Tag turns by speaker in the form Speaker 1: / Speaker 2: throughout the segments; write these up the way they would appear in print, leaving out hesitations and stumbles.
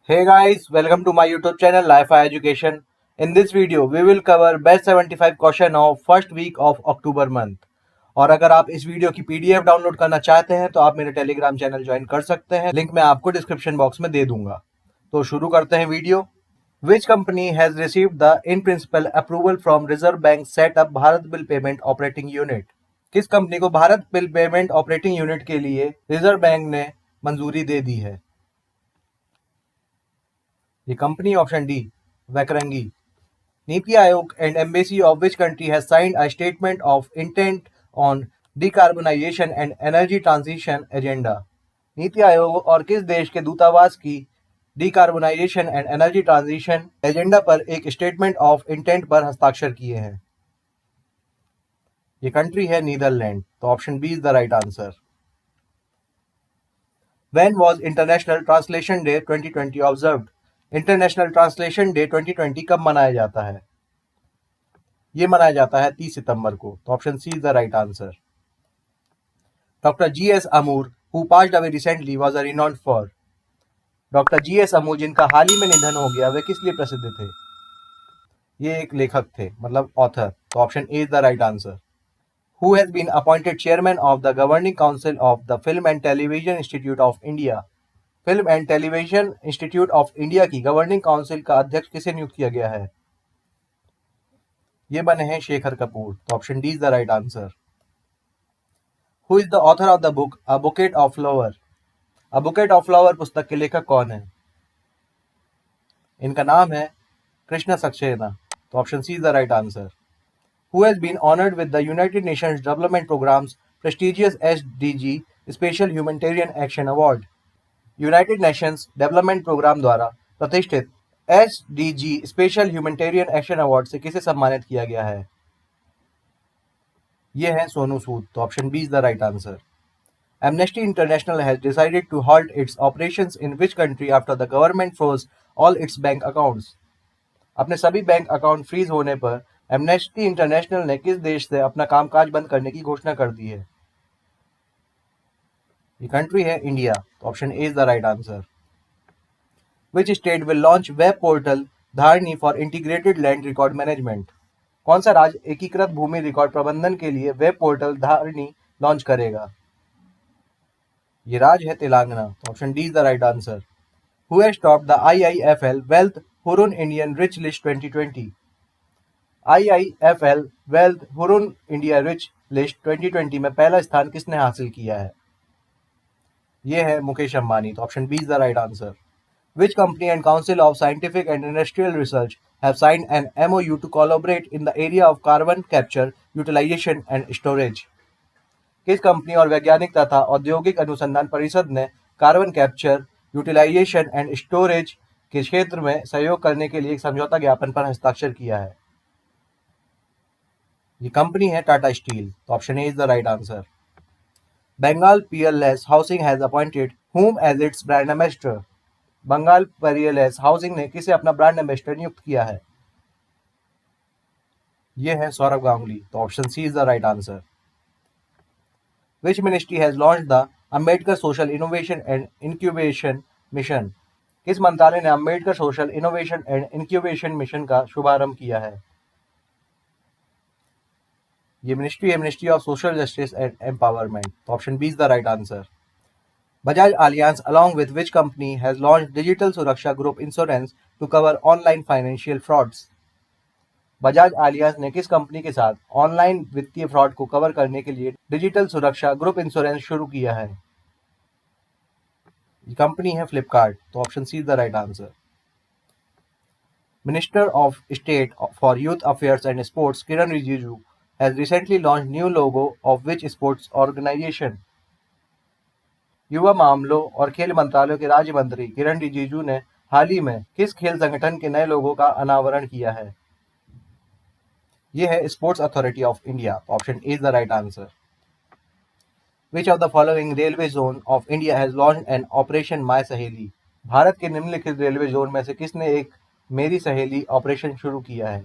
Speaker 1: Hey guys, welcome to my YouTube channel Life Education. In this video, we will cover best 75 question of first week of October month. और अगर आप इस video की PDF download करना चाहते हैं तो आप मेरे टेलीग्राम चैनल ज्वाइन कर सकते हैं। लिंक मैं आपको डिस्क्रिप्शन बॉक्स में दे दूंगा। तो शुरू करते हैं video. Which company has received the in principle approval from Reserve Bank set up Bharat Bill Payment Operating Unit? किस कंपनी को Bharat bill payment operating unit के लिए रिजर्व बैंक ने मंजूरी दे दी है? ये company option D वैकरंगी। NITI Aayog and embassy of which country has signed a statement of intent on decarbonization and energy transition agenda? NITI Aayog और किस देश के दूतावास की decarbonisation and energy transition agenda पर एक स्टेटमेंट ऑफ इंटेंट पर हस्ताक्षर किए हैं? ये कंट्री है नीदरलैंड। तो option B is the right answer. When was International Translation Day 2020 observed? International Translation Day 2020 कब मनाया जाता है? ये मनाया जाता है 30 सितंबर को। तो option C is the right answer. Doctor G S. Amur who passed away recently was a renowned for. Doctor G S. Amur जिनका हाल ही में निधन हो गया, वे किस लिए प्रसिद्ध थे? ये एक लेखक थे, मतलब ऑथर। तो option A is the right answer. Who has been appointed chairman of the governing council of the Film and Television Institute of India? Film and Television Institute of India की गवर्निंग काउंसिल का अध्यक्ष किसे नियुक्त किया गया है? ये बने हैं शेखर कपूर। तो option D is the right answer. Who is the author of the book a bouquet of flower? A bouquet of flower पुस्तक के लेखक कौन है? इनका नाम है कृष्ण सक्सेना। तो option C is the right answer. Who has been honoured with the United Nations Development Programme's prestigious SDG special humanitarian action award? United Nations Development Programme द्वारा प्रतिष्ठित SDG special humanitarian action award से किसे सम्मानित किया गया है? ये है सोनू सूद। तो option B is the right answer. Amnesty International has decided to halt its operations in which country after the government froze all its bank accounts? अपने सभी बैंक अकाउंट फ्रीज होने पर एमनेस्टी इंटरनेशनल ने किस देश से अपना कामकाज बंद करने की घोषणा कर दी है? ये कंट्री है इंडिया। तो option A is the right answer. Which state will launch web portal Dharni for integrated land record management? कौन सा राज्य एकीकृत भूमि रिकॉर्ड प्रबंधन के लिए वेब पोर्टल धारनी लॉन्च करेगा? ये राज्य है तेलंगाना। तो option D is the right answer. Who has topped the IIFL Wealth Hurun Indian Rich List 2020? IIFL Wealth Hurun India Rich List 2020 में पहला स्थान किसने हासिल किया है? ये है मुकेश अंबानी। तो option B is the right answer. Which company and Council of Scientific and Industrial Research have signed an MOU to collaborate in the area of carbon capture, utilization and storage? किस कंपनी और वैज्ञानिक तथा औद्योगिक अनुसंधान परिषद ने carbon capture, utilisation and storage के क्षेत्र में सहयोग करने के लिए एक समझौता ज्ञापन पर हस्ताक्षर किया है? ये कंपनी है टाटा स्टील। तो option A is the right answer. Bengal PLS Housing has appointed whom as its brand ambassador? Bengal PLS Housing ने किसे अपना ब्रांड एम्बेसडर नियुक्त किया है? ये है सौरभ गांगुली। तो option C is the right answer. Which ministry has launched the Ambedkar Social Innovation and Incubation Mission? किस मंत्रालय ने Ambedkar social innovation and incubation mission का शुभारंभ किया है? ये मिनिस्ट्री है ministry of social justice and empowerment. तो option B is the right answer. Bajaj Allianz along with which company has launched Digital Suraksha Group Insurance to cover online financial frauds? Bajaj Allianz ने किस company के साथ online वित्तीय fraud को cover करने के लिए डिजिटल सुरक्षा ग्रुप इंश्योरेंस शुरू किया है? ये कंपनी है फ्लिपकार्ट। तो option C is the right answer. Minister of state for youth affairs and sports Kiren Rijiju has recently launch new logo of which sports organisation? युवा मामलों और खेल मंत्रालय के राज्य मंत्री किरण रिजिजू ने हाल ही में किस खेल संगठन के नए लोगो का अनावरण किया है? ये है sports authority of India. Option A is the right answer. Which of the following railway zone of India has launched an operation my सहेली? भारत के निम्नलिखित रेलवे जोन में से किसने एक मेरी सहेली ऑपरेशन शुरू किया है?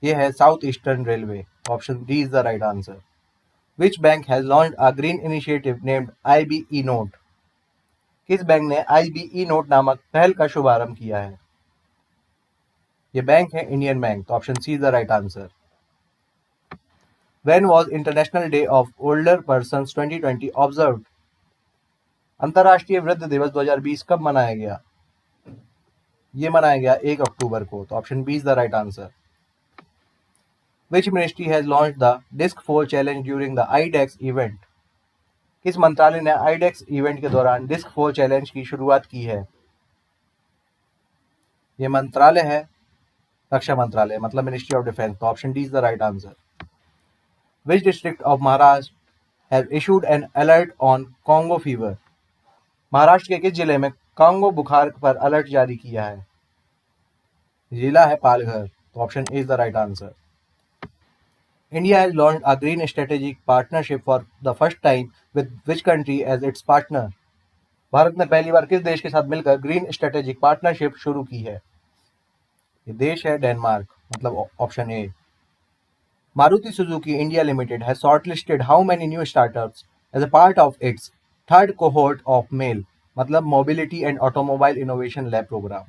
Speaker 1: ये है South Eastern Railway. Option D is the right answer. Which bank has launched a green initiative named IBE note? किस बैंक ने IBE नोट नामक पहल का शुभारंभ किया है? ये बैंक है इंडियन बैंक, तो option C is the right answer. When was International Day of Older Persons 2020 observed? अंतर्राष्ट्रीय वृद्ध दिवस 2020 कब मनाया गया? ये मनाया गया 1 अक्टूबर को, तो option B is the right answer. Which ministry has launched the Disc 4 challenge during the IDEX event? किस मंत्रालय ने IDEX इवेंट के दौरान डिस्क 4 चैलेंज की शुरुआत की है? ये मंत्रालय है रक्षा मंत्रालय, मतलब मिनिस्ट्री ऑफ डिफेंस, तो option D is the right answer. Which district of Maharashtra has issued an alert on Congo fever? Maharashtra के किस जिले में कांगो बुखार पर अलर्ट जारी किया है? जिला है पालघर, तो option A is the right answer. India has launched a green strategic partnership for the first time with which country as its partner? Bharat ने पहली बार किस देश के साथ मिलकर ग्रीन स्ट्रेटेजिक पार्टनरशिप शुरू की है? ये देश है डेनमार्क, मतलब option A. Maruti Suzuki India Limited has shortlisted how many new startups as a part of its third cohort of MAIL, मतलब Mobility and Automobile Innovation Lab program?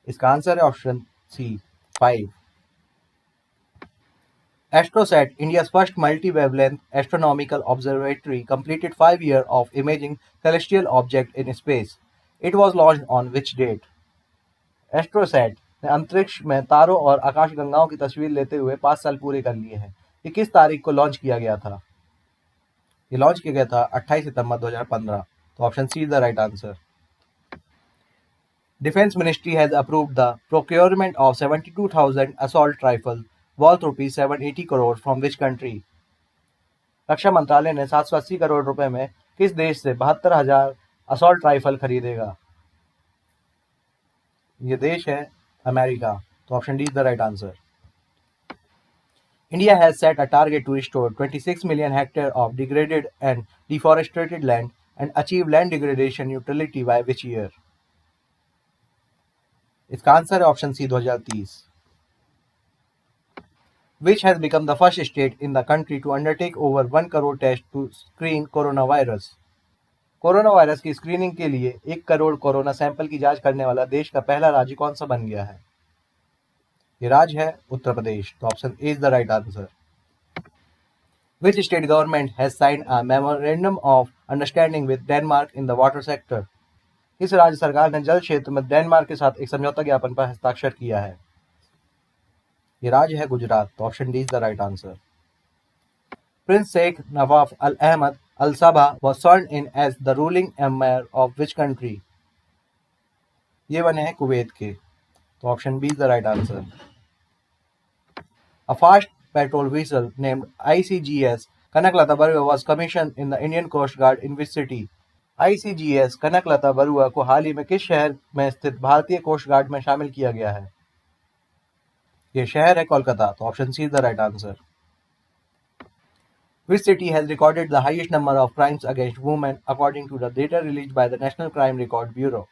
Speaker 1: इसका answer है option C 5। AstroSat, India's first multi-wavelength astronomical observatory, completed 5 years of imaging celestial objects in space. It was launched on which date? AstroSat ने अंतरिक्ष में तारों और आकाशगंगाओं की तस्वीर लेते हुए 5 साल पूरे कर लिए हैं। ये किस तारीख को लॉन्च किया गया था? ये लॉन्च किया गया था 28 सितंबर 2015, तो option C is the right answer. Defense Ministry has approved the procurement of 72,000 assault rifles worth rupees 780 crore from which country? रक्षा मंत्रालय ने 780 करोड़ रुपए में किस देश से 72,000 असॉल्ट राइफल खरीदेगा? ये देश है अमेरिका, तो option D is the right answer. India has set a target to restore 26 million hectares of degraded and deforested land and achieve land degradation neutrality by which year? इसका answer है option C 2030। Which has become the first state in the country to undertake over 1 crore tests to screen coronavirus? Corona virus की screening के लिए 1 crore corona sample की जांच करने वाला देश का पहला राज्य कौन सा बन गया है? ये राज्य है उत्तर प्रदेश, तो option A is the right answer. Which state government has signed a memorandum of understanding with Denmark in the water sector? किस राज्य सरकार ने जल क्षेत्र में डेनमार्क के साथ एक समझौता ज्ञापन पर हस्ताक्षर किया है? ये राज्य है गुजरात, तो option D is the right answer. Prince Sheikh Nawaf Al Ahmad Al Sabah was sworn in as the ruling emir of which country? ये बने हैं कुवैत के, तो option B is the right answer. A fast patrol vessel named ICGS Kanaklata Barua was commissioned in the Indian Coast Guard in which city? ICGS Kanaklata Barua को हाल ही में किस शहर में स्थित भारतीय कोस्ट गार्ड में शामिल किया गया है? ये शहर है कोलकाता, तो option C is the right answer. Which city has recorded the highest number of crimes against women according to the data released by the National Crime Record Bureau?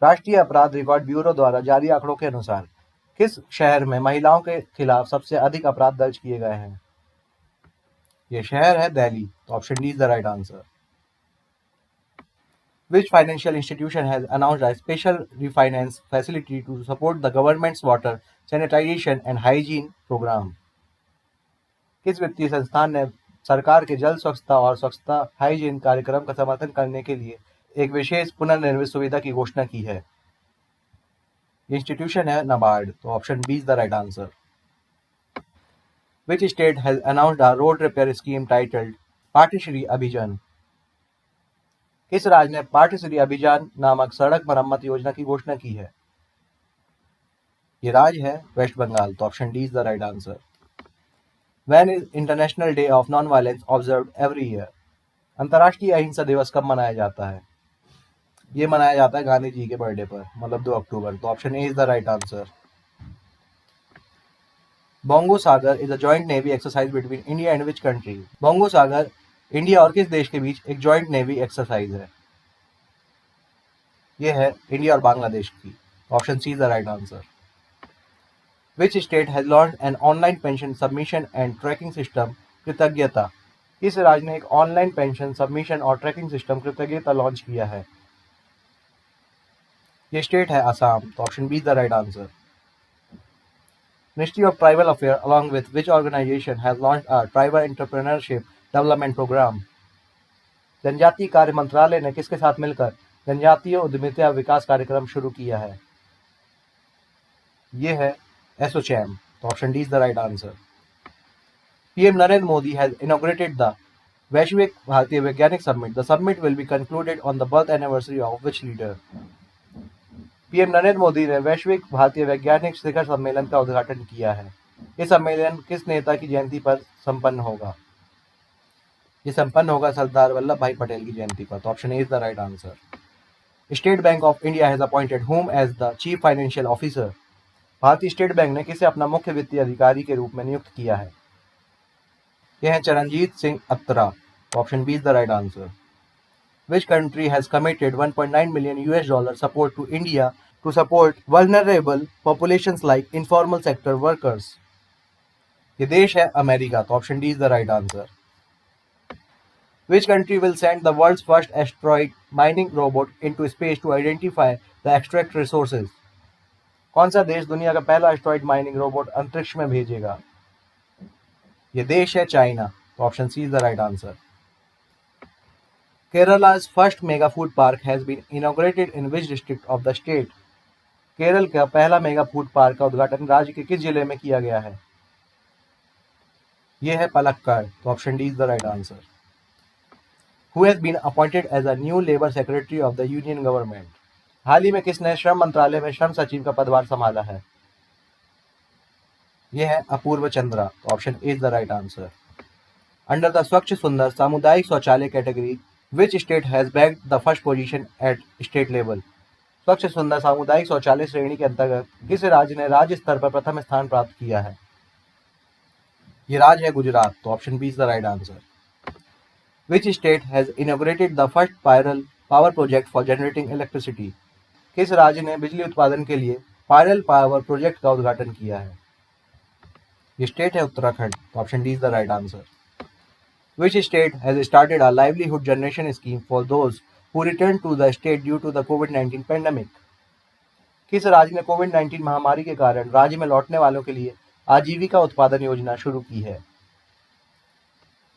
Speaker 1: राष्ट्रीय अपराध रिकॉर्ड ब्यूरो द्वारा जारी आंकड़ों के अनुसार किस शहर में महिलाओं के खिलाफ सबसे अधिक अपराध दर्ज किए गए हैं? ये शहर है दिल्ली, तो option D is the right answer. Which financial institution has announced a special refinance facility to support the government's water sanitization and hygiene program? किस वित्तीय संस्थान ने सरकार के जल स्वच्छता और स्वच्छता हाइजीन कार्यक्रम का समर्थन करने के लिए एक विशेष पुनर्निर्मित सुविधा की घोषणा की है? इंस्टीट्यूशन है नाबार्ड, तो option B is the right answer. Which state has announced a road repair scheme titled Pathashree Abhiyan? किस राज्य ने पाठ्यश्री अभियान नामक सड़क मरम्मत योजना की घोषणा की है? ये राज्य है वेस्ट बंगाल, तो option D is the right answer. When is International Day of Non-Violence observed every year? अंतर्राष्ट्रीय अहिंसा दिवस कब मनाया जाता है? ये मनाया जाता है गांधी जी के बर्थडे पर, मतलब 2 अक्टूबर, तो option A is the right answer. Bongo Sagar is a joint navy exercise between India and which country? Bongo Sagar India और किस देश के बीच एक जॉइंट नेवी एक्सरसाइज है? ये है इंडिया और बांग्लादेश की, option C is the right answer. Which state has launched an online pension submission and tracking system, कृतज्ञता? किस राज्य ने एक ऑनलाइन पेंशन सबमिशन और ट्रैकिंग सिस्टम कृतज्ञता लॉन्च किया है? ये स्टेट है असम। तो option B is the right answer. Ministry of Tribal Affairs, along with which organization, has launched a tribal entrepreneurship development program? जनजातीय कार्य मंत्रालय ने किसके साथ मिलकर जनजातीय उद्यमिता विकास कार्यक्रम शुरू किया है? ये है एसोचैम। तो option D is the right answer. PM Narendra Modi has inaugurated the वैश्विक भारतीय वैज्ञानिक summit. The summit will be concluded on the birth anniversary of which leader? PM Narendra Modi ने वैश्विक भारतीय वैज्ञानिक शिखर सम्मेलन का उद्घाटन किया है। ये सम्मेलन किस नेता की जयंती पर संपन्न होगा? ये संपन्न होगा सरदार वल्लभ भाई पटेल की जयंती पर। तो option A is the right answer. State Bank of India has appointed whom as the chief financial officer? भारतीय स्टेट बैंक ने किसे अपना मुख्य वित्तीय अधिकारी के रूप में नियुक्त किया है? यह है चरणजीत सिंह अत्रा। तो option B is the right answer. Which country has committed $1.9 million support to India to support vulnerable populations like informal sector workers? ये देश है अमेरिका। तो option D is the right answer. Which country will send the world's first asteroid mining robot into space to identify the extract resources? कौन सा देश दुनिया का पहला एस्ट्रॉइड माइनिंग रोबोट अंतरिक्ष में भेजेगा? ये देश है चाइना। तो option C is the right answer. Kerala's first mega food park has been inaugurated in which district of the state? Kerala का पहला मेगा फूड पार्क का उद्घाटन राज्य के किस जिले में किया गया है? यह है पलक्कड़। तो option D is the right answer. Who has been appointed as a new Labour Secretary of the Union Government? हाल ही में किसने श्रम मंत्रालय में श्रम सचिव का पदभार संभाला है? यह है अपूर्व चंद्रा। तो option A is the right answer. Under the स्वच्छ सुंदर सामुदायिक शौचालय category Which state has bagged the first position at state level? स्वच्छ सुंदर सामुदायिक शौचालय श्रेणी के अंतर्गत किस राज्य ने राज्य स्तर पर प्रथम स्थान प्राप्त किया है? ये राज्य है गुजरात। तो option B is the right answer. Which state has inaugurated the first parallel power project for generating electricity? किस राज्य ने बिजली उत्पादन के लिए पायरल पावर प्रोजेक्ट का उद्घाटन किया है? ये स्टेट है उत्तराखंड। तो option D is the right answer. Which state has started a livelihood generation scheme for those who returned to the state due to the COVID-19 pandemic? किस राज्य ने कोविड-19 महामारी के कारण राज्य में लौटने वालों के लिए आजीविका उत्पादन योजना शुरू की है?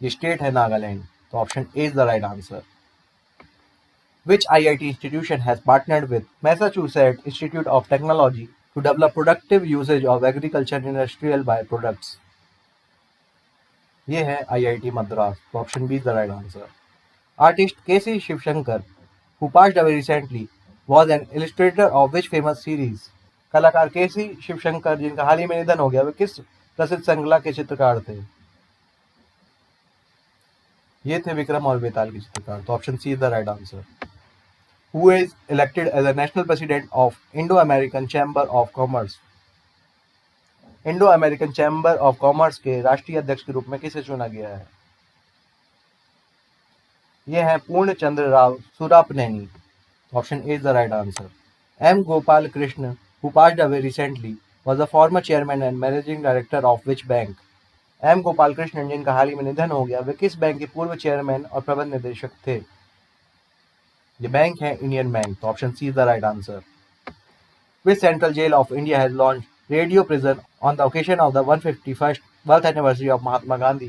Speaker 1: ये स्टेट है नागालैंड। तो option A is the right answer. Which IIT institution has partnered with Massachusetts Institute of Technology to develop productive usage of agriculture industrial byproducts? ये है आईआईटी मद्रास। तो option B is the right answer. Artist KC Shivashankar who passed away recently was an illustrator of which famous series? कलाकार केसी शिवशंकर जिनका हाल ही में निधन हो गया वे किस प्रसिद्ध श्रृंखला के चित्रकार थे? ये थे विक्रम और बेताल के चित्रकार। तो option C is the right answer. Who is elected as a national president of Indo-American Chamber of Commerce? Indo American chamber of commerce के राष्ट्रीय अध्यक्ष के रूप में किसे चुना गया है? यह है Purna Chandra Rao Surapaneni. Option A is the right answer. M Gopal Krishna who passed away recently was the former chairman and managing director of which bank? M Gopal Krishnan जिनका हाल ही में निधन हो गया वे किस बैंक के पूर्व चेयरमैन और प्रबंध निदेशक थे? ये बैंक है इंडियन बैंक। तो option C is the right answer. Which central jail of India has launched radio prison on the occasion of the 151st birth anniversary of Mahatma Gandhi?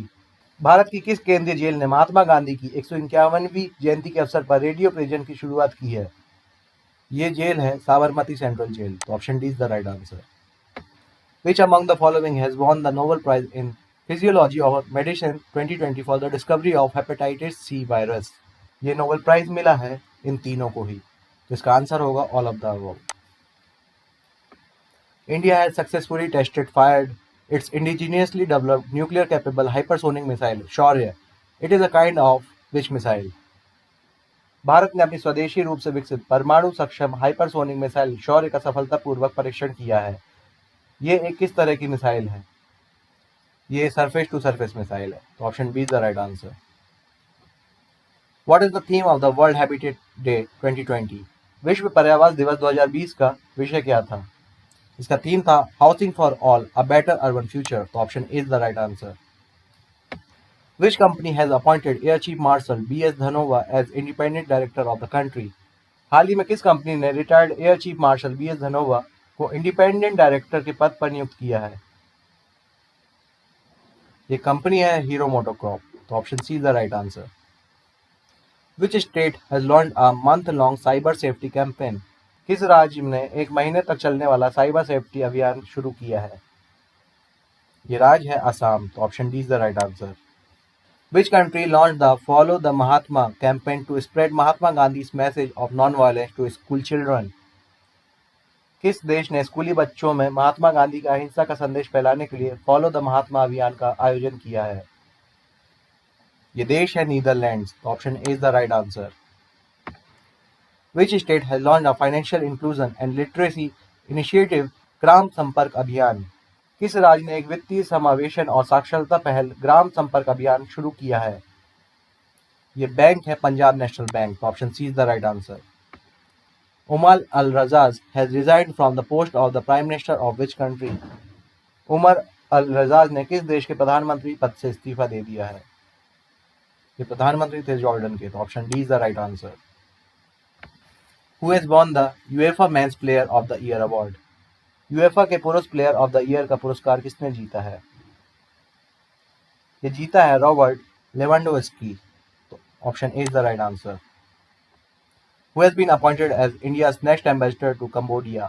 Speaker 1: Bharat की किस केंद्रीय जेल ने महात्मा गांधी की 151वीं जयंती के अवसर पर रेडियो प्रिजन की शुरुआत की है? ये जेल है साबरमती सेंट्रल जेल। तो option D is the right answer. Which among the following has won the Nobel prize in physiology और medicine 2020 for the discovery of hepatitis C virus? ये नोबेल प्राइज मिला है इन तीनों को ही। तो इसका आंसर होगा all of the above. India has successfully fired its indigenously developed nuclear-capable hypersonic missile, Shaurya. It is a kind of which missile? Bharat ने अपनी स्वदेशी रूप से विकसित परमाणु सक्षम हाइपरसोनिक मिसाइल शौर्य का सफलतापूर्वक परीक्षण किया है। ये एक किस तरह की मिसाइल है? ये सरफेस टू सरफेस मिसाइल है। तो option B is the right answer. What is the theme of the World Habitat Day 2020? विश्व पर्यावरण दिवस 2020 का विषय क्या था? इसका थीम था housing for all a better urban future. तो option is the right answer. Which company has appointed Air Chief Marshal B.S. Dhanova as independent director of the country? हाल ही में किस कंपनी ने retired air chief marshal B S Dhanoa को independent director के पद पर नियुक्त किया है? ये कंपनी है हीरो मोटोकॉर्प। तो option C is the right answer. Which state has launch a month long cyber safety campaign? किस राज्य ने एक महीने तक चलने वाला साइबर सेफ्टी अभियान शुरू किया है? ये राज्य है असम। तो option D is the right answer. Which country launched the Follow the Mahatma campaign to spread Mahatma Gandhi's message of non-violence to school children? किस देश ने स्कूली बच्चों में महात्मा गांधी का अहिंसा का संदेश फैलाने के लिए फॉलो द महात्मा अभियान का आयोजन किया है? ये देश है नीदरलैंड्स। तो option A is the right answer. Which state has launched a financial inclusion and literacy initiative ग्राम संपर्क अभियान? किस राज्य ने एक वित्तीय समावेशन और साक्षरता पहल ग्राम संपर्क अभियान शुरू किया है? ये बैंक है Punjab national bank. Option C is the right answer. Omar Al Razzaz has resigned from the post of the prime minister of which country? Omar Al Razzaz ने किस देश के प्रधानमंत्री पद से इस्तीफा दे दिया है? ये प्रधानमंत्री थे जॉर्डन के। तो option D is the right answer. Who has won the UEFA men's player of the year award? UEFA के पुरुष प्लेयर ऑफ द ईयर का पुरस्कार किसने जीता है? ये जीता है रॉबर्ट लेवेंडोव्स्की। तो option A is the right answer. Who has been appointed as India's next ambassador to Cambodia?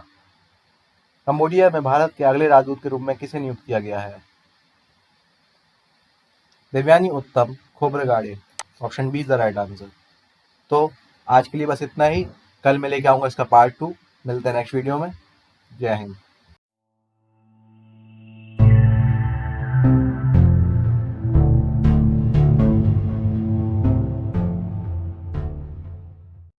Speaker 1: Cambodia में भारत के अगले राजदूत के रूप में किसे नियुक्त किया गया है? Devyani Uttam Khobragade. Option B is the right answer. तो आज के लिए बस इतना ही। कल मैं लेके आऊंगा इसका पार्ट 2। मिलते हैं नेक्स्ट वीडियो में। जय हिंद।